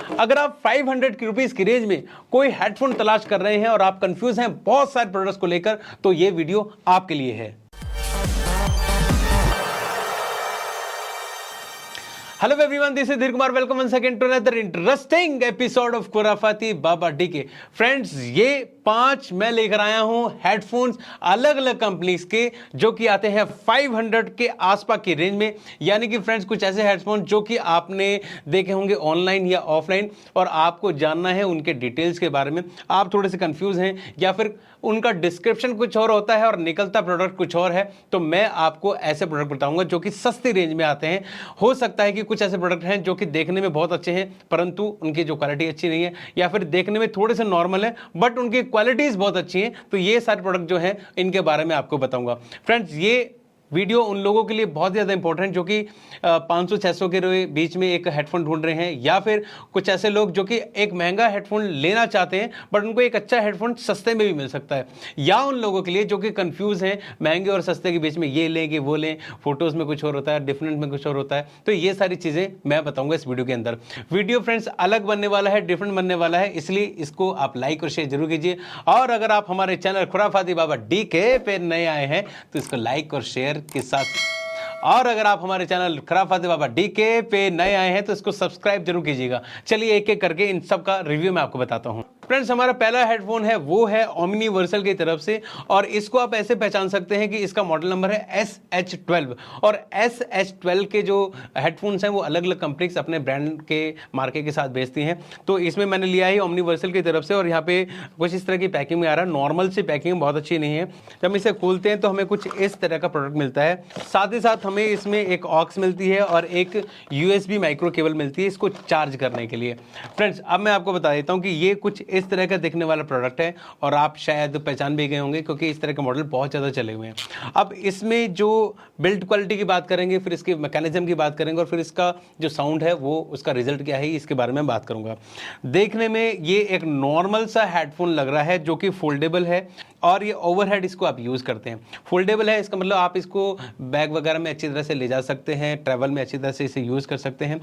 अगर आप 500 की रुपीस की रेंज में कोई हेडफोन तलाश कर रहे हैं और आप कंफ्यूज हैं बहुत सारे प्रोडक्ट्स को लेकर, तो ये वीडियो आपके लिए है। Hello everyone, this is Dheer Kumar. Welcome one second to another interesting episode of Khurafati Baba DK. Friends, ये 5 मैं लेकर आया हूं हेडफोन्स अलग अलग कंपनीज के, जो कि आते हैं 500 के आसपास की रेंज में। यानी कि फ्रेंड्स, कुछ ऐसे हेडफोन जो कि आपने देखे होंगे ऑनलाइन या ऑफलाइन, और आपको जानना है उनके डिटेल्स के बारे में। आप थोड़े से कंफ्यूज हैं या फिर उनका डिस्क्रिप्शन कुछ और होता है और निकलता प्रोडक्ट कुछ और है, तो मैं आपको ऐसे प्रोडक्ट बताऊंगा जो कि सस्ती रेंज में आते हैं। हो सकता है कि कुछ ऐसे प्रोडक्ट हैं जो कि देखने में बहुत अच्छे हैं परंतु उनकी जो क्वालिटी अच्छी नहीं है, या फिर देखने में थोड़े से नॉर्मल है बट उनकी क्वालिटीज बहुत अच्छी हैं। तो ये सारे प्रोडक्ट जो हैं इनके बारे में आपको बताऊंगा। फ्रेंड्स, ये वीडियो उन लोगों के लिए बहुत ज़्यादा इंपॉर्टेंट जो कि 500-600 के बीच में एक हेडफोन ढूंढ रहे हैं, या फिर कुछ ऐसे लोग जो कि एक महंगा हेडफोन लेना चाहते हैं बट उनको एक अच्छा हेडफोन सस्ते में भी मिल सकता है, या उन लोगों के लिए जो कि कंफ्यूज हैं महंगे और सस्ते के बीच में, ये लें कि वो लें, फोटोज़ में कुछ और होता है, डिफरेंट में कुछ और होता है। तो ये सारी चीज़ें मैं बताऊँगा इस वीडियो के अंदर। वीडियो फ्रेंड्स अलग बनने वाला है, डिफरेंट बनने वाला है, इसलिए इसको आप लाइक और शेयर जरूर कीजिए। और अगर आप हमारे चैनल खुराफाती बाबा डीके पे नए आए हैं तो इसको लाइक और शेयर के साथ, और अगर आप हमारे चैनल खुराफाती बाबा डीके पे नए आए हैं तो इसको सब्सक्राइब जरूर कीजिएगा। चलिए एक एक करके इन सब का रिव्यू मैं आपको बताता हूं। फ्रेंड्स, हमारा पहला हेडफोन है वो है ओमनीवर्सल की तरफ से, और इसको आप ऐसे पहचान सकते हैं कि इसका मॉडल नंबर है SH12। और SH12 के जो हेडफोन्स हैं वो अलग अलग कंपनीज अपने ब्रांड के मार्के के साथ बेचती हैं। तो इसमें मैंने लिया है ओमनीवर्सल की तरफ से, और यहाँ पे कुछ इस तरह की पैकिंग में आ रहा है। नॉर्मल सी पैकिंग बहुत अच्छी नहीं है। जब इसे खोलते हैं तो हमें कुछ इस तरह का प्रोडक्ट मिलता है। साथ ही साथ हमें इसमें एक ऑक्स मिलती है और एक USB माइक्रो केबल मिलती है इसको चार्ज करने के लिए। फ्रेंड्स, अब मैं आपको बता देता हूँ कि ये कुछ इस तरह का दिखने वाला प्रोडक्ट है, और आप शायद पहचान भी गए होंगे क्योंकि इस तरह के मॉडल बहुत ज़्यादा चले हुए हैं। अब इसमें जो बिल्ड क्वालिटी की बात करेंगे, फिर इसके मैकेनिज्म की बात करेंगे, और फिर इसका जो साउंड है वो उसका रिजल्ट क्या है इसके बारे में बात करूंगा। देखने में ये एक नॉर्मल सा हेडफोन लग रहा है जो कि फोल्डेबल है, और ये ओवरहेड इसको आप यूज़ करते हैं। फोल्डेबल है इसका मतलब आप इसको बैग वगैरह में अच्छी तरह से ले जा सकते हैं, ट्रैवल में अच्छी तरह से इसे यूज़ कर सकते हैं।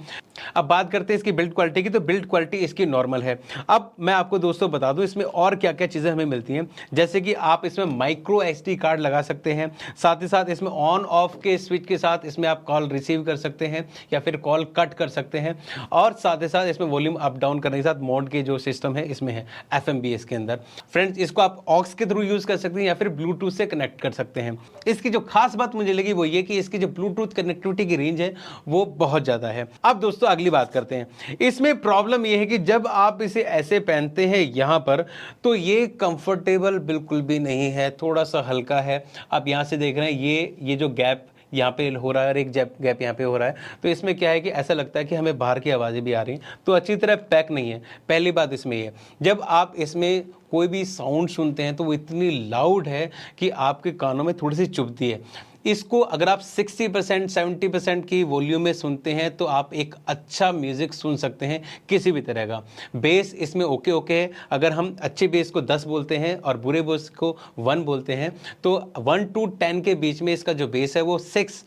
अब बात करते हैं इसकी बिल्ड क्वालिटी की, तो बिल्ड क्वालिटी इसकी नॉर्मल है। अब मैं आपको दोस्तों बता दूं इसमें और क्या क्या चीज़ें हमें मिलती हैं, जैसे कि आप इसमें माइक्रो SD कार्ड लगा सकते हैं। साथ ही साथ इसमें ऑन ऑफ के स्विच के साथ इसमें आप कॉल रिसीव कर सकते हैं या फिर कॉल कट कर सकते हैं, और साथ ही साथ इसमें वॉल्यूम अप डाउन करने के साथ मोड के जो सिस्टम है इसमें है, FM भी इसके अंदर। फ्रेंड्स, इसको आप ऑक्स के थ्रू यूज़ कर सकते हैं या फिर ब्लूटूथ से कनेक्ट कर सकते हैं। इसकी जो खास बात मुझे लगी वो ये कि इसकी जो ब्लूटूथ कनेक्टिविटी की रेंज है वो बहुत ज़्यादा है। अब दोस्तों अगली बात करते हैं। इसमें प्रॉब्लम ये है कि जब आप इसे ऐसे पहनते हैं यहाँ पर, तो ये कंफर्टेबल बिल्कुल भी नहीं है, थोड़ा सा हल्का है। आप यहाँ से देख रहे हैं ये जो गैप यहाँ पे हो रहा है और एक गैप यहाँ पे हो रहा है, तो इसमें क्या है कि ऐसा लगता है कि हमें बाहर की आवाज़ें भी आ रही हैं, तो अच्छी तरह पैक नहीं है। पहली बात इसमें ये, जब आप इसमें कोई भी साउंड सुनते हैं तो वो इतनी लाउड है कि आपके कानों में थोड़ी सी चुभती है। इसको अगर आप 60% 70% की वॉल्यूम में सुनते हैं तो आप एक अच्छा म्यूज़िक सुन सकते हैं किसी भी तरह का। बेस इसमें ओके है। अगर हम अच्छे बेस को 10 बोलते हैं और बुरे बेस को 1 बोलते हैं, तो 1 to 10 के बीच में इसका जो बेस है वो 6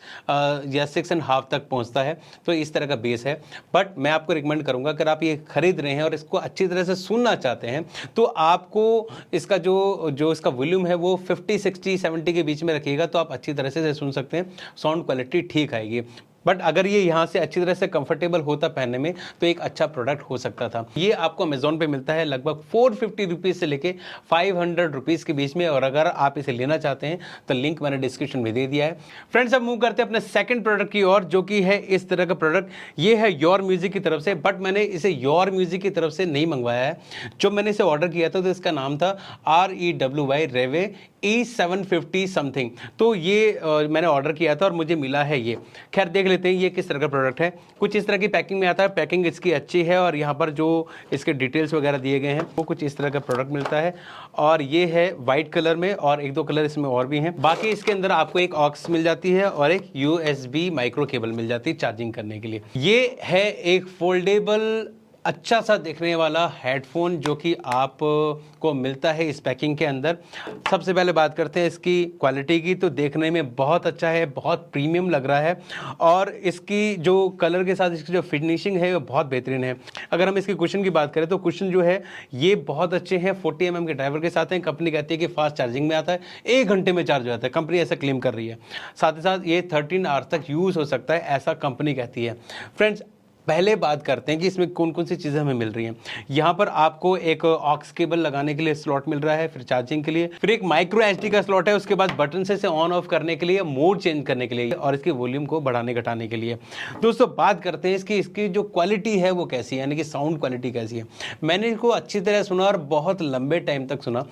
या 6.5 तक पहुंचता है। तो इस तरह का बेस है। बट मैं आपको रिकमेंड करूंगा, अगर आप ये खरीद रहे हैं और इसको अच्छी तरह से सुनना चाहते हैं, तो आपको इसका जो इसका वॉल्यूम है वो 50 60 70 के बीच में रखिएगा, तो आप अच्छी तरह से सुन सकते हैं। साउंड क्वालिटी ठीक आएगी। बट अगर ये यहाँ से अच्छी तरह से कंफर्टेबल होता पहनने में तो एक अच्छा प्रोडक्ट हो सकता था। ये आपको अमेजोन पे मिलता है लगभग 450 रुपीज़ से लेके 500 रुपीज़ के बीच में, और अगर आप इसे लेना चाहते हैं तो लिंक मैंने डिस्क्रिप्शन में दे दिया है। फ्रेंड्स, अब मूव करते हैं अपने सेकंड प्रोडक्ट की ओर, जो कि है इस तरह का प्रोडक्ट। ये है योर म्यूजिक की तरफ से, बट मैंने इसे योर म्यूजिक की तरफ से नहीं मंगवाया है। जब मैंने इसे ऑर्डर किया था तो इसका नाम था REWY E750 समथिंग। तो ये मैंने ऑर्डर किया था और मुझे मिला है ये। खैर देख लेते हैं ये किस तरह का प्रोडक्ट है। कुछ इस तरह की पैकिंग में आता है, पैकिंग इसकी अच्छी है, और यहाँ पर जो इसके डिटेल्स वगैरह दिए गए हैं वो कुछ इस तरह का प्रोडक्ट मिलता है, और ये है वाइट कलर में, और 1-2 कलर इसमें और भी हैं। बाकी इसके अंदर आपको एक ऑक्स मिल जाती है और एक USB माइक्रो केबल मिल जाती है चार्जिंग करने के लिए। ये है एक फोल्डेबल अच्छा सा दिखने वाला हेडफोन जो कि आप को मिलता है इस पैकिंग के अंदर। सबसे पहले बात करते हैं इसकी क्वालिटी की, तो देखने में बहुत अच्छा है, बहुत प्रीमियम लग रहा है और इसकी जो कलर के साथ इसकी जो फिनिशिंग है वो बहुत बेहतरीन है। अगर हम इसके कुशन की बात करें तो कुशन जो है ये बहुत अच्छे हैं, 40 mm के ड्राइवर के साथ हैं। कंपनी कहती है कि फास्ट चार्जिंग में आता है, 1 घंटे में चार्ज हो जाता है, कंपनी ऐसा क्लेम कर रही है। साथ ही साथ ये 13 आवर्स तक यूज़ हो सकता है, ऐसा कंपनी कहती है। फ्रेंड्स, पहले बात करते हैं कि इसमें कौन कौन सी चीज़ें हमें मिल रही हैं। यहाँ पर आपको एक ऑक्स केबल लगाने के लिए स्लॉट मिल रहा है, फिर चार्जिंग के लिए, फिर एक माइक्रो एसडी का स्लॉट है, उसके बाद बटन से इसे ऑन ऑफ करने के लिए, मोड चेंज करने के लिए और इसके वॉल्यूम को बढ़ाने घटाने के लिए। दोस्तों, बात करते हैं इसकी जो क्वालिटी है वो कैसी है, यानी कि साउंड क्वालिटी कैसी है। मैंने इसको अच्छी तरह सुना और बहुत लंबे टाइम तक सुना,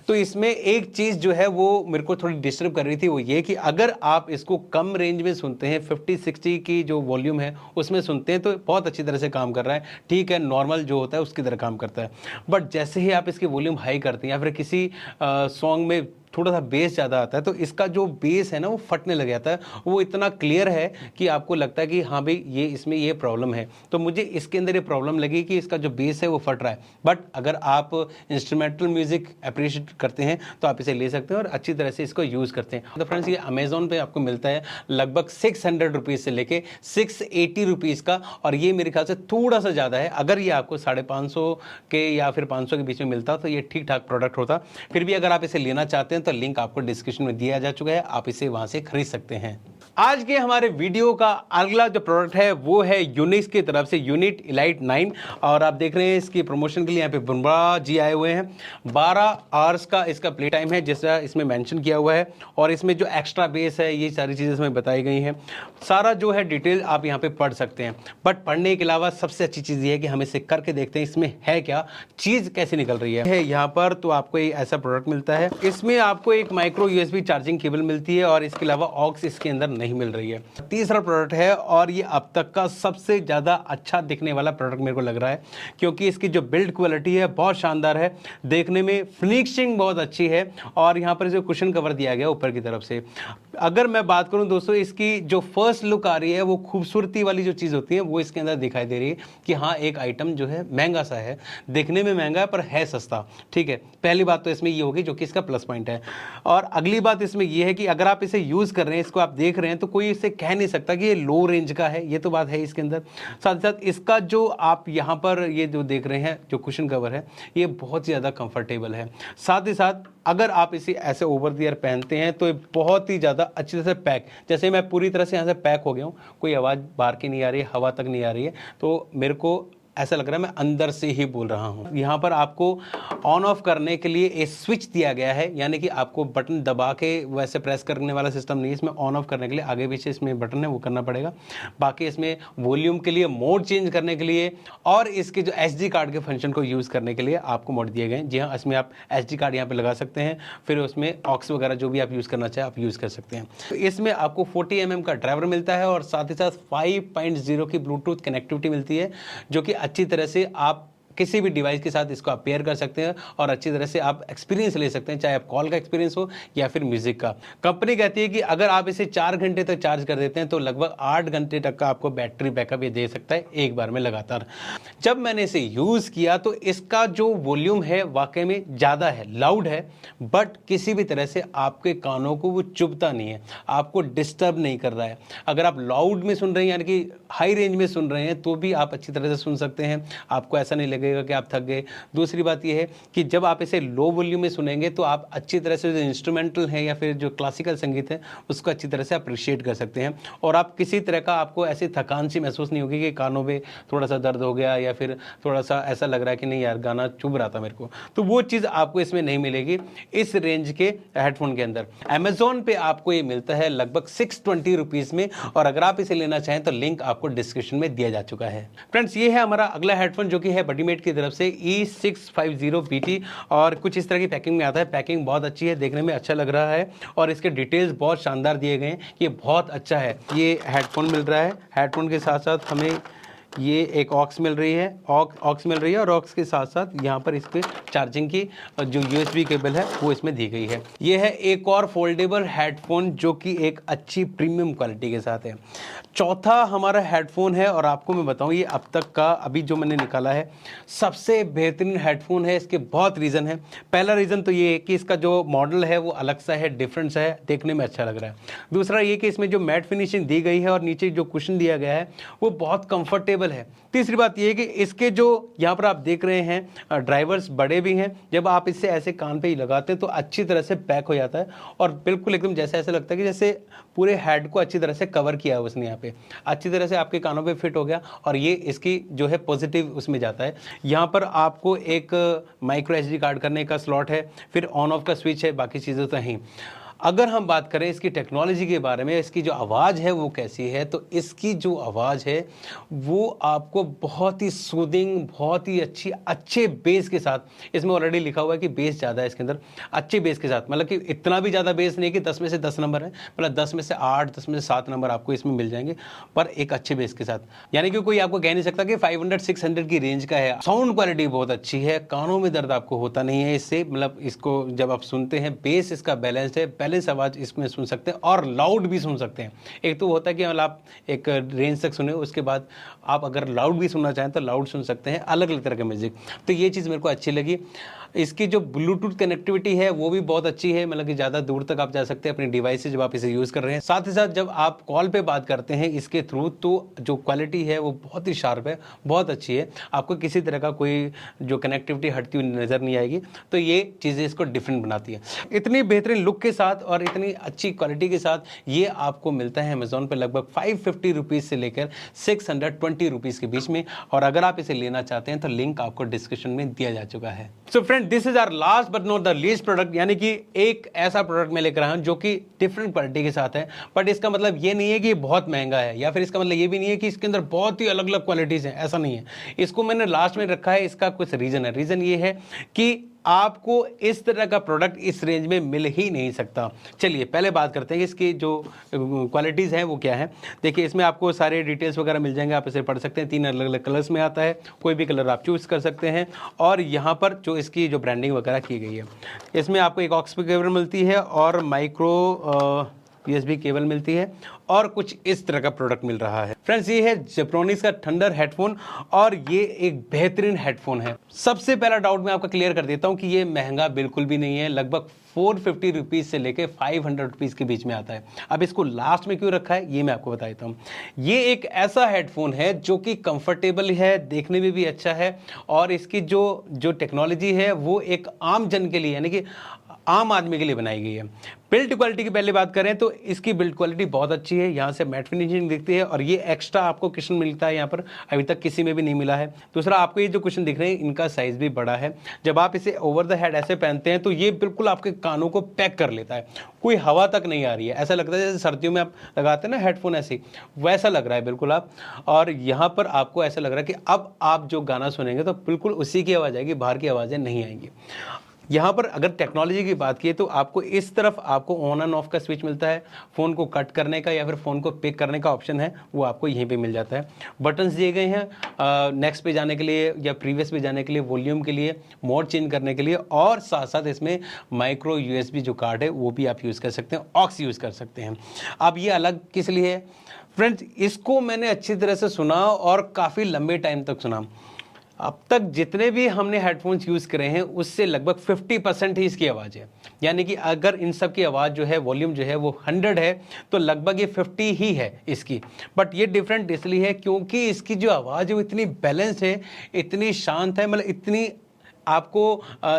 तो इसमें एक चीज़ जो है वो मेरे को थोड़ी डिस्टर्ब कर रही थी, वो ये कि अगर आप इसको कम रेंज में सुनते हैं, 50-60 की जो वॉल्यूम है उसमें सुनते हैं, तो बहुत अच्छी तरह से काम कर रहा है। ठीक है, नॉर्मल जो होता है उसकी तरह काम करता है। बट जैसे ही आप इसकी वॉल्यूम हाई करते हैं या फिर किसी सॉन्ग में थोड़ा सा बेस ज़्यादा आता है, तो इसका जो बेस है ना वो फटने लग जाता है। वो इतना क्लियर है कि आपको लगता है कि हाँ भाई ये इसमें ये प्रॉब्लम है। तो मुझे इसके अंदर ये प्रॉब्लम लगी कि इसका जो बेस है वो फट रहा है। बट अगर आप इंस्ट्रूमेंटल म्यूजिक अप्रिशिएट करते हैं तो आप इसे ले सकते हैं और अच्छी तरह से इसको यूज़ करते हैं। तो फ्रेंड्स, ये अमेजोन पे आपको मिलता है लगभग 600 रुपीज़ से लेके 680 रुपीज़ का, और ये मेरे ख्याल से थोड़ा सा ज़्यादा है। अगर ये आपको 550 के या फिर 500 के बीच में मिलता तो ये ठीक ठाक प्रोडक्ट होता। फिर भी अगर आप इसे लेना चाहते हैं तो लिंक आपको डिस्क्रिप्शन में दिया जा चुका है, आप इसे वहां से खरीद सकते हैं। आज के हमारे वीडियो का अगला जो प्रोडक्ट है वो है यूनिक्स की तरफ से यूनिट इलाइट 9, और आप देख रहे हैं इसकी प्रमोशन के लिए यहाँ पे बुमराह जी आए हुए हैं। 12 आवर्स का इसका प्ले टाइम है जैसा इसमें मेंशन किया हुआ है, और इसमें जो एक्स्ट्रा बेस है ये सारी चीज़ें इसमें बताई गई हैं। सारा जो है डिटेल आप यहाँ पे पढ़ सकते हैं। बट पढ़ने के अलावा सबसे अच्छी चीज़ ये है कि हम इसे करके देखते हैं इसमें है क्या, चीज़ कैसे निकल रही है। यहाँ पर तो आपको एक ऐसा प्रोडक्ट मिलता है, इसमें आपको एक माइक्रो यूएसबी चार्जिंग केबल मिलती है और इसके अलावा ऑक्स इसके अंदर नहीं मिल रही है। तीसरा प्रोडक्ट है, और ये अब तक का सबसे ज़्यादा अच्छा दिखने वाला प्रोडक्ट मेरे को लग रहा है, क्योंकि इसकी जो बिल्ड क्वालिटी है बहुत शानदार है, देखने में फिनिशिंग बहुत अच्छी है, और यहाँ पर जो कुशन कवर दिया गया ऊपर की तरफ से। अगर मैं बात करूँ दोस्तों, इसकी जो फर्स्ट लुक आ रही है वो खूबसूरती वाली जो चीज़ होती है वो इसके अंदर दिखाई दे रही है कि हाँ एक आइटम जो है महंगा सा है, देखने में महंगा है पर है सस्ता। ठीक है, पहली बात तो इसमें ये होगी जो कि इसका प्लस पॉइंट है। और अगली बात इसमें यह है कि अगर आप इसे यूज़ कर रहे हैं, इसको आप देख रहे हैं, तो कोई इसे कह नहीं सकता कि ये लो रेंज का है, ये तो बात है इसके अंदर। साथ ही साथ इसका जो आप यहाँ पर ये जो देख रहे हैं जो कुशन कवर है ये बहुत ज़्यादा कंफर्टेबल है। साथ ही साथ अगर आप इसे ऐसे ओवर द ईयर पहनते हैं तो ये बहुत ही ज़्यादा अच्छी तरह से पैक, जैसे मैं पूरी तरह से यहाँ से पैक हो गया हूँ, कोई आवाज़ बाहर की नहीं आ रही है, हवा तक नहीं आ रही है, तो मेरे को ऐसा लग रहा है मैं अंदर से ही बोल रहा हूँ। यहाँ पर आपको ऑन ऑफ करने के लिए एक स्विच दिया गया है, यानी कि आपको बटन दबा के वैसे प्रेस करने वाला सिस्टम नहीं है। इसमें ऑन ऑफ करने के लिए आगे पीछे इसमें बटन है वो करना पड़ेगा। बाकी इसमें वॉल्यूम के लिए, मोड चेंज करने के लिए और इसके जो SD कार्ड के फंक्शन को यूज़ करने के लिए आपको मोड दिए गए। जी हाँ, इसमें आप SD कार्ड यहाँ पर लगा सकते हैं, फिर उसमें ऑक्स वगैरह जो भी आप यूज़ करना चाहें आप यूज़ कर सकते हैं। तो इसमें आपको 40 mm का ड्राइवर मिलता है और साथ ही साथ 5.0 की ब्लूटूथ कनेक्टिविटी मिलती है, जो कि अच्छी तरह से आप किसी भी डिवाइस के साथ इसको आप पेयर कर सकते हैं और अच्छी तरह से आप एक्सपीरियंस ले सकते हैं, चाहे आप कॉल का एक्सपीरियंस हो या फिर म्यूजिक का। कंपनी कहती है कि अगर आप इसे 4 घंटे तक चार्ज कर देते हैं तो लगभग 8 घंटे तक का आपको बैटरी बैकअप ये दे सकता है एक बार में लगातार। जब मैंने इसे यूज़ किया तो इसका जो वॉल्यूम है वाकई में ज़्यादा है, लाउड है, बट किसी भी तरह से आपके कानों को वो चुभता नहीं है, आपको डिस्टर्ब नहीं कर रहा है। अगर आप लाउड में सुन रहे हैं, यानी कि हाई रेंज में सुन रहे हैं, तो भी आप अच्छी तरह से सुन सकते हैं, आपको ऐसा नहीं लगेगा कि आप थक गए। दूसरी बात यह है कि जब आप इसे लो वॉल्यूम में सुनेंगे तो आप अच्छी तरह से जो इंस्ट्रूमेंटल है या फिर जो क्लासिकल संगीत है उसको अच्छी तरह से अप्रिशिएट कर सकते हैं, और आप किसी तरह का आपको ऐसी थकान सी महसूस नहीं होगी कि कानों में थोड़ा सा दर्द हो गया या फिर थोड़ा सा ऐसा लग रहा है कि नहीं यार गाना चुभ रहा था मेरे को, तो वो चीज़ आपको इसमें नहीं मिलेगी इस रेंज के हेडफोन के अंदर। अमेजोन पे आपको ये मिलता है लगभग 620 रुपीज़ में, और अगर आप इसे लेना चाहें तो लिंक आपको डिस्क्रिप्शन में दिया जा चुका है। फ्रेंड्स, ये है हमारा अगला हेडफोन जो कि है बडीमेट की तरफ से E650BT, और कुछ इस तरह की पैकिंग में आता है। पैकिंग बहुत अच्छी है, देखने में अच्छा लग रहा है और इसके डिटेल्स बहुत शानदार दिए गए हैं, ये बहुत अच्छा है। ये हेडफोन मिल रहा है, हेडफोन के साथ साथ हमें ये एक ऑक्स मिल रही है, ऑक्स मिल रही है और ऑक्स के साथ साथ यहाँ पर इस पे चार्जिंग की जो USB केबल है वो इसमें दी गई है। ये है एक और फोल्डेबल हेडफोन जो कि एक अच्छी प्रीमियम क्वालिटी के साथ है। चौथा हमारा हेडफोन है और आपको मैं बताऊं ये अब तक का अभी जो मैंने निकाला है सबसे बेहतरीन हेडफोन है। इसके बहुत रीज़न है। पहला रीज़न तो ये है कि इसका जो मॉडल है वो अलग सा है, डिफरेंट सा है, देखने में अच्छा लग रहा है। दूसरा ये कि इसमें जो मैट फिनिशिंग दी गई है और नीचे जो कुशन दिया गया है वो बहुत कंफर्टेबल है। तीसरी बात ये है कि इसके जो यहाँ पर आप देख रहे हैं ड्राइवर्स बड़े भी हैं। जब आप इससे ऐसे कान पे ही लगाते हैं तो अच्छी तरह से पैक हो जाता है और बिल्कुल एकदम जैसे ऐसा लगता है कि जैसे पूरे हेड को अच्छी तरह से कवर किया है उसने, यहाँ पे अच्छी तरह से आपके कानों पे फिट हो गया। और ये इसकी जो है पॉजिटिव उसमें जाता है। यहाँ पर आपको एक माइक्रो SD कार्ड करने का स्लॉट है, फिर ऑन ऑफ का स्विच है, बाकी चीज़ें तो हैं। अगर हम बात करें इसकी टेक्नोलॉजी के बारे में, इसकी जो आवाज़ है वो कैसी है, तो इसकी जो आवाज़ है वो आपको बहुत ही सूदिंग, बहुत ही अच्छे बेस के साथ, इसमें ऑलरेडी लिखा हुआ है कि बेस ज़्यादा है इसके अंदर, अच्छे बेस के साथ, मतलब कि इतना भी ज़्यादा बेस नहीं कि 10 में से 10 नंबर है, मतलब 10 में से 8, 10 में से 7 नंबर आपको इसमें मिल जाएंगे, पर एक अच्छे बेस के साथ। यानी कि कोई आपको कह नहीं सकता कि 500-600 की रेंज का है। साउंड क्वालिटी बहुत अच्छी है, कानों में दर्द आपको होता नहीं है इससे, मतलब इसको जब आप सुनते हैं बेस इसका बैलेंस्ड है, बैलेंस आवाज़ इसमें सुन सकते हैं और लाउड भी सुन सकते हैं। एक तो होता है कि मतलब आप एक रेंज तक सुने, उसके बाद आप अगर लाउड भी सुनना चाहें तो लाउड सुन सकते हैं, अलग अलग तरह का म्यूजिक। तो ये चीज़ मेरे को अच्छी लगी। इसकी जो ब्लूटूथ कनेक्टिविटी है वो भी बहुत अच्छी है, मतलब कि ज़्यादा दूर तक आप जा सकते हैं अपनी डिवाइस से जब आप इसे यूज़ कर रहे हैं। साथ ही साथ जब आप कॉल पे बात करते हैं इसके थ्रू तो जो क्वालिटी है वो बहुत ही शार्प है, बहुत अच्छी है, आपको किसी तरह का कोई जो कनेक्टिविटी हटती हुई नज़र नहीं आएगी। तो ये चीज़ें इसको डिफरेंट बनाती है। इतनी बेहतरीन लुक के साथ और इतनी अच्छी क्वालिटी के साथ ये आपको मिलता है अमेजोन पर लगभग 550 रुपीज़ से लेकर 620 रुपीज़ के बीच में। और अगर आप इसे लेना चाहते हैं तो लिंक आपको डिस्क्रिप्शन में दिया जा चुका है। So friend, this is our last but not the least product, यानी कि एक ऐसा प्रोडक्ट मैं लेकर आया हूं जो कि डिफरेंट क्वालिटी के साथ है। बट इसका मतलब ये नहीं है कि बहुत महंगा है, या फिर इसका मतलब ये भी नहीं है कि इसके अंदर बहुत ही अलग अलग क्वालिटीज हैं, ऐसा नहीं है। इसको मैंने लास्ट में रखा है, इसका कुछ रीजन है। रीजन ये है कि आपको इस तरह का प्रोडक्ट इस रेंज में मिल ही नहीं सकता। चलिए पहले बात करते हैं कि इसकी जो क्वालिटीज़ हैं वो क्या है। देखिए इसमें आपको सारे डिटेल्स वगैरह मिल जाएंगे, आप इसे पढ़ सकते हैं। 3 अलग अलग कलर्स में आता है, कोई भी कलर आप चूज़ कर सकते हैं। और यहाँ पर जो इसकी जो ब्रांडिंग वगैरह की गई है, इसमें आपको एक ऑक्स केबल मिलती है और माइक्रो USB केबल मिलती है और कुछ इस तरह का प्रोडक्ट मिल रहा है। फ्रेंड्स, ये है जेब्रोनिक्स का थंडर हेडफोन और ये एक बेहतरीन हेडफोन है। सबसे पहला डाउट मैं आपका क्लियर कर देता हूं कि ये महंगा बिल्कुल भी नहीं है, लगभग 450 रुपीज़ से लेके 500 रुपीज़ के बीच में आता है। अब इसको लास्ट में क्यों रखा है ये मैं आपको बता देता हूँ। ये एक ऐसा हेडफोन है जो कि कंफर्टेबल है, देखने में भी अच्छा है और इसकी जो टेक्नोलॉजी है वो एक आम जन के लिए, यानी कि आम आदमी के लिए बनाई गई है। बिल्ड क्वालिटी की पहले बात करें तो इसकी बिल्ड क्वालिटी बहुत अच्छी है। यहाँ से मैट फिनिशिंग दिखती है और ये एक्स्ट्रा आपको कुशन मिलता है, यहाँ पर अभी तक किसी में भी नहीं मिला है। दूसरा, आपको ये जो कुशन दिख रहे हैं इनका साइज भी बड़ा है। जब आप इसे ओवर द हेड ऐसे पहनते हैं तो ये बिल्कुल आपके कानों को पैक कर लेता है, कोई हवा तक नहीं आ रही है। ऐसा लगता है जैसे सर्दियों में आप लगाते हैं ना हेडफोन, ऐसे वैसा लग रहा है बिल्कुल आप। और यहाँ पर आपको ऐसा लग रहा है कि अब आप जो गाना सुनेंगे तो बिल्कुल उसी की आवाज़ आएगी, बाहर की आवाज़ें नहीं आएंगी। यहाँ पर अगर टेक्नोलॉजी की बात की तो आपको इस तरफ आपको ऑन एंड ऑफ का स्विच मिलता है, फ़ोन को कट करने का या फिर फ़ोन को पिक करने का ऑप्शन है वो आपको यहीं पे मिल जाता है। बटन्स दिए गए हैं नेक्स्ट पे जाने के लिए या प्रीवियस पे जाने के लिए, वॉल्यूम के लिए, मोड चेंज करने के लिए, और साथ साथ इसमें माइक्रो USB जो कार्ड है वो भी आप यूज़ कर सकते हैं, ऑक्स यूज़ कर सकते हैं। अब ये अलग किस लिए है फ्रेंड्स, इसको मैंने अच्छी तरह से सुना और काफ़ी लंबे टाइम तक सुना। अब तक जितने भी हमने हेडफोन्स यूज़ करे हैं उससे लगभग 50% ही इसकी आवाज़ है। यानी कि अगर इन सब की आवाज़ जो है, वॉल्यूम जो है वो 100 है तो लगभग ये 50 ही है इसकी। बट ये डिफरेंट इसलिए है क्योंकि इसकी जो आवाज़ है वो इतनी बैलेंस है, इतनी शांत है, मतलब इतनी आपको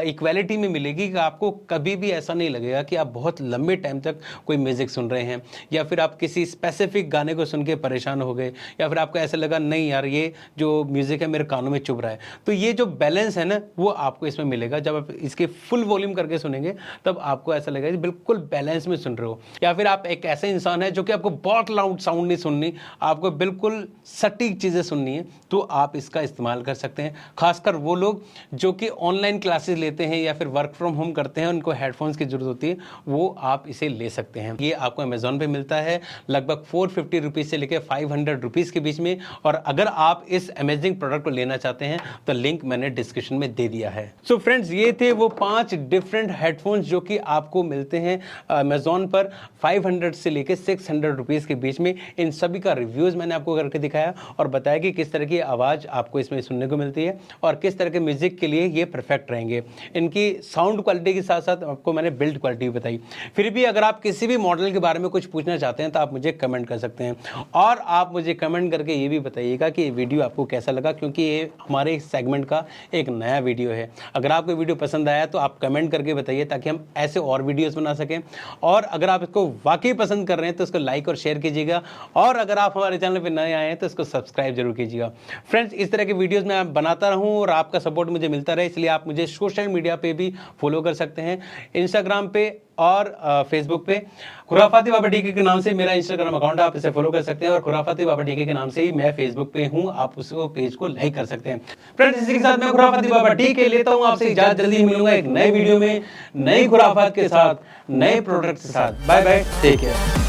इक्वालिटी में मिलेगी कि आपको कभी भी ऐसा नहीं लगेगा कि आप बहुत लंबे टाइम तक कोई म्यूज़िक सुन रहे हैं या फिर आप किसी स्पेसिफिक गाने को सुन के परेशान हो गए या फिर आपको ऐसा लगा नहीं यार ये जो म्यूज़िक है मेरे कानों में चुभ रहा है। तो ये जो बैलेंस है ना वो आपको इसमें मिलेगा। जब आप इसके फुल वॉल्यूम करके सुनेंगे तब आपको ऐसा लगेगा कि बिल्कुल बैलेंस में सुन रहे हो। या फिर आप एक ऐसे इंसान है जो कि आपको बहुत लाउड साउंड नहीं सुननी, आपको बिल्कुल सटीक चीज़ें सुननी है, तो आप इसका इस्तेमाल कर सकते हैं। खासकर वो लोग जो कि ऑनलाइन क्लासेस लेते हैं या फिर वर्क फ्रॉम होम करते हैं, उनको हेडफोन्स की जरूरत होती है, वो आप इसे ले सकते हैं। ये आपको अमेजोन पे मिलता है लगभग 450 रुपीज़ से लेकर 500 रुपीज़ के बीच में। और अगर आप इस अमेजिंग प्रोडक्ट को लेना चाहते हैं तो लिंक मैंने डिस्क्रिप्शन में दे दिया है। सो फ्रेंड्स, ये थे वो 5 डिफरेंट हेडफोन्स जो कि आपको मिलते हैं अमेजोन पर 500 से लेकर 600 रुपीज़ के बीच में। इन सभी का रिव्यूज़ मैंने आपको करके दिखाया और बताया कि किस तरह की आवाज़ आपको इसमें सुनने को मिलती है और किस तरह के म्यूजिक के लिए ये परफेक्ट रहेंगे। इनकी साउंड क्वालिटी के साथ साथ आपको मैंने बिल्ड क्वालिटी भी बताई। फिर भी अगर आप किसी भी मॉडल के बारे में कुछ पूछना चाहते हैं तो आप मुझे कमेंट कर सकते हैं और आप मुझे कमेंट करके ये भी बताइएगा कि ये वीडियो आपको कैसा लगा, क्योंकि ये हमारे सेगमेंट का एक नया वीडियो है। अगर आपको वीडियो पसंद आया तो आप कमेंट करके बताइए ताकि हम ऐसे और वीडियोस बना सकें। और अगर आप इसको वाकई पसंद कर रहे हैं तो इसको लाइक और शेयर कीजिएगा और अगर आप हमारे चैनल पर नए आए हैं तो इसको सब्सक्राइब जरूर कीजिएगा। फ्रेंड्स, इस तरह के वीडियोस मैं बनाता रहूं और आपका सपोर्ट मुझे मिलता रहे, इसलिए आप मुझे सोशल मीडिया पे भी फॉलो कर सकते हैं, इंस्टाग्राम पे और फेसबुक पे। खुराफाती बाबा डीके के नाम से मेरा इंस्टाग्राम अकाउंट है, आप इसे फॉलो कर सकते हैं और खुराफाती बाबा डीके के नाम से ही मैं फेसबुक पे हूं, आप उस पेज को लाइक कर सकते हैं। फ्रेंड्स, इसी के साथ मैं खुराफाती बाबा डीके लेता हूं आपसे इजाजत। जल्दी मिलूंगा एक नए वीडियो में नई खुराफात के साथ, नए प्रोडक्ट के साथ। Bye bye, take care.